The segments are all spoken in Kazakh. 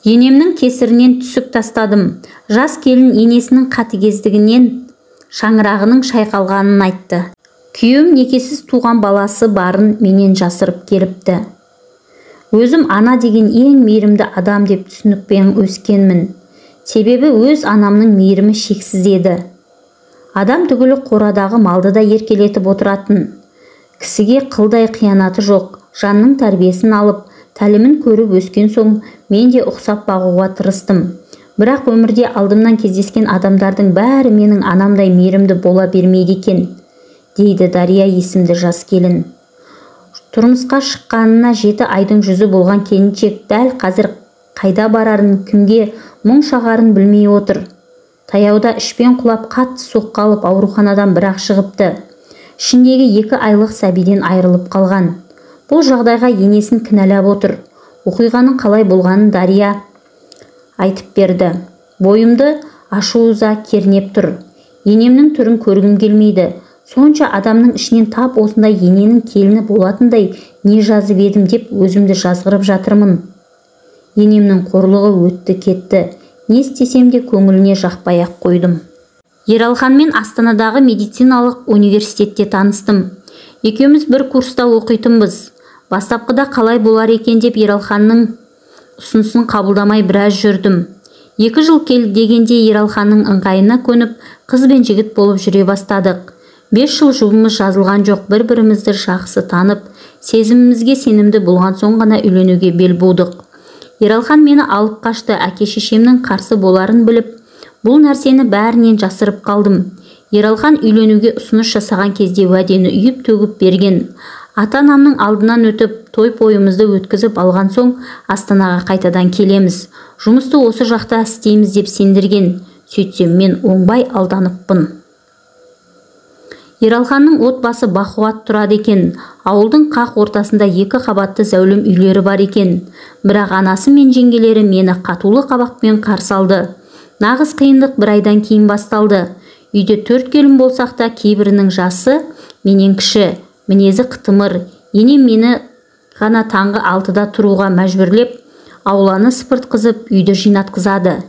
Енемнің кесірінен түсік тастадым. Жас келін енесінің қатыгездігінен шаңырағының шайқалғанын айтты. Күйеуім некесіз туған баласы барын менен жасырып келіпті. Өзім ана деген ең мейірімді адам деп түсінікпен өскенмін. Себебі өз анамның мейірімі шексіз еді. Адам түгілі қорадағы малды да еркелетіп отыратын. Кісіге қылдай қиянаты жоқ, жанның тәрбиесін алып, тәлімін көріп өскен соң мен де ұқсап бағуға тырыстым. Бірақ өмірде алдымнан кездескен адамдардың бәрі менің анамдай мейірімді бола бермейді екен, дейді Дария есімді жас келін. Тұрмысқа шыққанына 7 айдың жүзі болған келіншек дәл қазір қайда барарын, кімге мұң шағарын білмей отыр. Таяуда ішпен құлап қатты соққы алып ауруханадан бірақ шығыпты. Ішіндегі 2 айлық сәбиден айырылып қалған. Бұл жағдайға енесін кінәлап отыр. Оқиғаның қалай болғанын Дария айтып берді. Бойымды ашу-ыза кернеп тұр. Енемнің түрін көргім келмейді. Сонша адамның ішінен тап осындай ененің келіні болатындай не жазып едім деп өзімді жазғырып жатырмын. Енемнің қорлығы өтті кетті. Не істесем де көңіліне жақпай-ақ қойдым. Ералханмен Астанадағы медициналық университетте таныстым. Екеуміз бір курста оқитынбыз. Бастапқыда қалай болар екен деп Ералханның ұсынысын қабылдамай біраз жүрдім. 2 жыл дегенде Ералханның ыңғайына көніп, қыз бен жігіт болып жүре бастадық. 5 жыл жұбымыз жазылған жоқ, бір-бірімізді жақсы танып, сезімімізге сенімді болған соң ғана үйленуге бел будық. Ералхан мені алып қашты, әке-шешемнің қарсы боларын біліп, бұл нәрсені бәрінен жасырып қалдым. Ералхан үйленуге ұсыныс жасаған кезде уәдені үйіп төгіп берген. Ата-анамның алдынан өтіп, той-пойымызды өткізіп алған соң Астанаға қайтадан келеміз. Жұмысты осы жақта істейміз деп сендірген. Сөйтсем мен оңбай алданыппын. Ералханның отбасы бақуат тұрады екен. Ауылдың қақ ортасында 2 қабатты зәулім үйлері бар екен. Бірақ анасы мен жеңгелері мені қатулы қабақпен қарсы алды. Нағыз қиындық 1 айдан кейін басталды. Үйде 4 келін болсақ та кейбірінің жасы менен кіші, мінезі қытымыр. Енем мені ғана таңғы 6-да тұруға мәжбүрлеп, ауланы сыпыртқызып, үйді жинатқызады.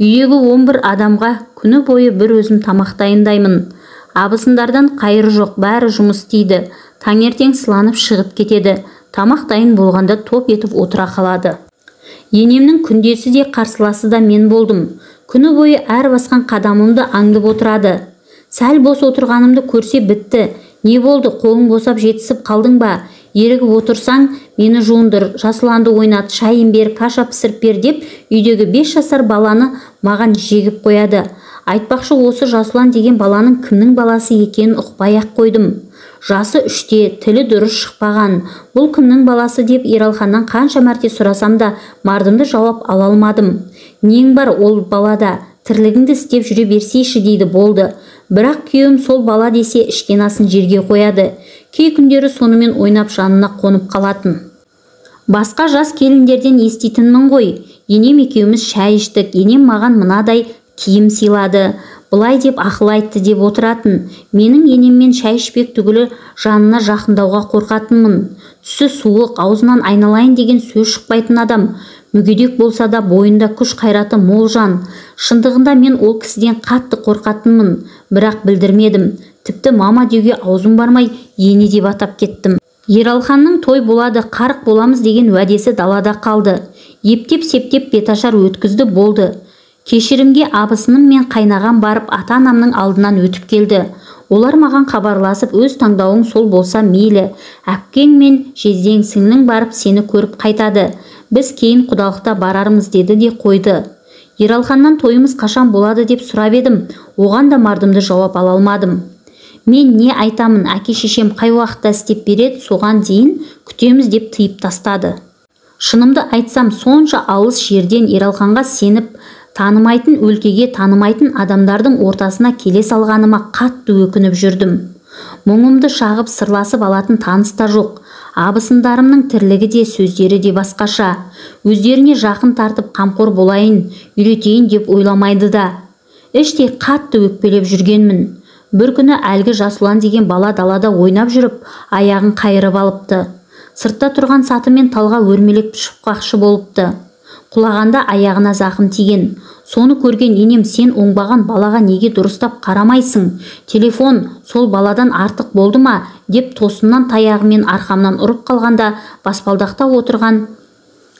Үйдегі 11 адамға күні бойы бір өзім тамақ дайындаймын. Абысындардан қайыры жоқ, бәрі жұмыс істейді. Таңертең сыланып шығып кетеді. Тамақ дайын болғанда топ етіп отыра қалады. Енемнің күндесі де қарсыласы да мен болдым. Күні бойы әр басқан қадамымды аңдып отырады. Сәл бос отырғанымды көрсе бітті. Не болды, қолың босап жетісіп қалдың ба? Ерігіп отырсаң, мені жуындыр, жасыланды ойнат, шайын бер, каша пісіріп бер деп, үйдегі 5 жасар баланы маған жегіп қояды. Айтпақшы, осы Жасұлан деген баланың кімнің баласы екенін ұқпай-ақ қойдым. Жасы 3-те, тілі дұрыс шықпаған. Бұл кімнің баласы деп Ералханнан қанша мәрте сұрасам да мардымды жауап ала алмадым. Нең бар ол балада? Тірлігіңді істеп жүре берсейші дейді, болды. Бірақ күйеуім сол бала десе ішкен асын жерге қояды. Кей күндері сонымен ойнап жанына қонып қалатын. Басқа жас келіндерден еститінмін ғой. Енем екеуміз шай іштік. Енем маған мынадай киім сыйлады. Бұлай деп ақыл айтты деп отыратын. Менің енеммен шай ішпек түгілі жанына жақындауға қорқатынмын. Түсі суық, аузынан айналайын деген сөз шықпайтын адам. Мүгедек болса да бойында күш қайраты мол жан. Шындығында мен ол кісіден қатты қорқатынмын, бірақ білдірмедім. Тіпті мама деуге аузым бармай, ені деп атап кеттім. Ералханның той болады, қарық боламыз деген уәдесі далада қалды. Ептеп-септеп беташар өткізді, болды. Кешірімге абысыным мен қайнаған барып ата-анамның алдынан өтіп келді. Олар маған хабарласып, өз таңдауың сол болса мейлі. Әпкең мен жездең сіңлің барып сені көріп қайтады. Біз кейін құдалықта барармыз деді де қойды. Ералханнан тойымыз қашан болады деп сұрап едім. Оған да мардымды жауап ала алмадым. Мен не айтамын, әке-шешем қай уақытта істеп береді, соған дейін күтеміз деп тыйып тастады. Шынымды айтсам, сонша алыс жерден Ералханға сеніп, танымайтын өлкеге танымайтын адамдардың ортасына келе салғаныма қатты өкініп жүрдім. Мұңымды шағып сырласып алатын таныс та жоқ. Абысындарымның тірлігі де сөздері де басқаша. Өздеріне жақын тартып қамқор болайын, үйретейін деп ойламайды да. Іштей қатты өкпелеп жүргенмін. Бір күні әлгі Жасұлан деген бала далада ойнап жүріп, аяғын қайырып алыпты. Сыртта тұрған сатымен талға өрмелеп шықпақшы болыпты. Құлағанда аяғына зақым тиген. Соны көрген енем, сен оңбаған балаға неге дұрыстап қарамайсың? Телефон сол баладан артық болды ма? Деп тосыннан таяғымен арқамнан ұрып қалғанда, баспалдақта отырған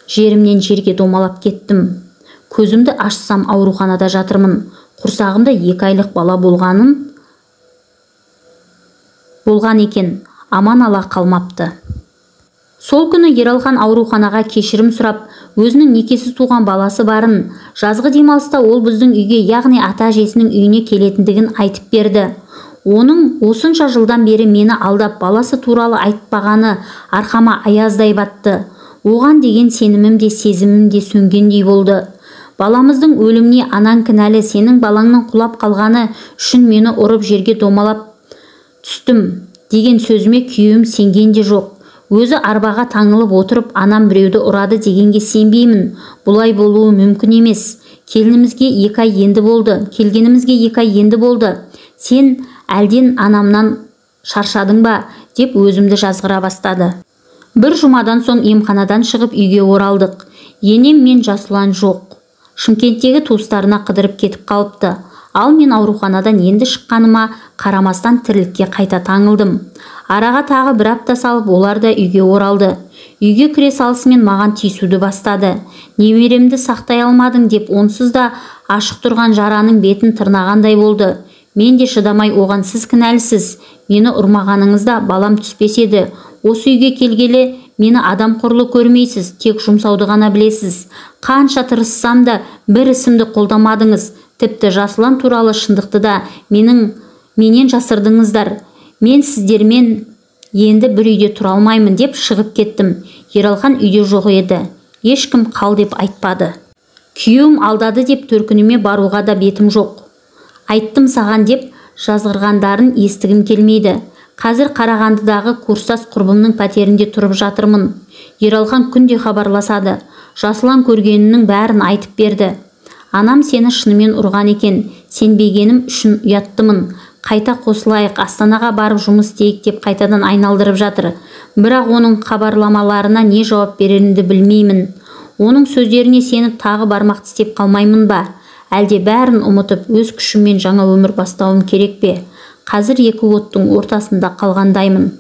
жерімнен жерге домалап кеттім. Көзімді ашсам ауруханада жатырмын. Құрсағымда 2 айлық бала болған екен, аман ала қалмапты. Сол күні Ералхан ауруханаға кешірім сұрап, өзінің некесіз туған баласы барын, жазғы демалыста ол біздің үйге, яғни ата-әжесінің үйіне келетіндігін айтып берді. Оның осынша жылдан бері мені алдап, баласы туралы айтпағаны арқама аяздай батты. Оған деген сенімім де сезімім де сөнгендей болды. Баламыздың өліміне анаң кінәлі, сенің балаңның құлап қалғаны үшін мені ұрып жерге домалап түстім деген сөзіме күйеуім сенген де жоқ. Өзі арбаға таңылып отырып, анам біреуді ұрады дегенге сенбеймін. Бұлай болуы мүмкін емес. Келгенімізге 2 ай енді болды. Сен әлден анамнан шаршадың ба? Деп өзімді жазғыра бастады. Бір жұмадан соң емханадан шығып үйге оралдық. Енем мен Жасұлан жоқ. Шымкенттегі туыстарына қыдырып кетіп қалыпты. Ал мен ауруханадан енді шыққаныма қарамастан тірлікке қайта таңылдым. Араға тағы 1 апта салып, олар да үйге оралды. Үйге кіре салысымен маған тиісуді бастады. Немеремді сақтай алмадың деп, онсыз да ашық тұрған жараның бетін тырнағандай болды. Мен де шыдамай оған, сіз кінәлісіз. Мені ұрмағаныңызда балам түспес еді. Осы үйге келгелі мені адам құрлы көрмейсіз, тек жұмсауды ғана білесіз. Қанша тырыссам да бір ісімді қолдамадыңыз. Тіпті Жасұлан туралы шындықты да менен жасырдыңыздар. Мен сіздермен енді бір үйде тұра алмаймын деп шығып кеттім. Ералхан үйде жоқ еді. Ешкім қал деп айтпады. Күйеуім алдады деп төркініме баруға да бетім жоқ. Айттым саған деп жазғырғандарын естігім келмейді. Қазір Қарағандыдағы курстас құрбымның пәтерінде тұрып жатырмын. Ералхан күнде хабарласады. Жасұлан көргенінің бәрін айтып берді. Анам сені шынымен ұрған екен. Сенбегенім үшін ұяттымын. Қайта қосылайық, Астанаға барып жұмыс істейік деп қайтадан айналдырып жатыр. Бірақ оның хабарламаларына не жауап берерімді білмеймін. Оның сөздеріне сеніп тағы бармақ тістеп қалмаймын ба? Әлде бәрін ұмытып өз күшіммен жаңа өмір бастауым керек пе? Қазір 2 оттың ортасында қалғандаймын.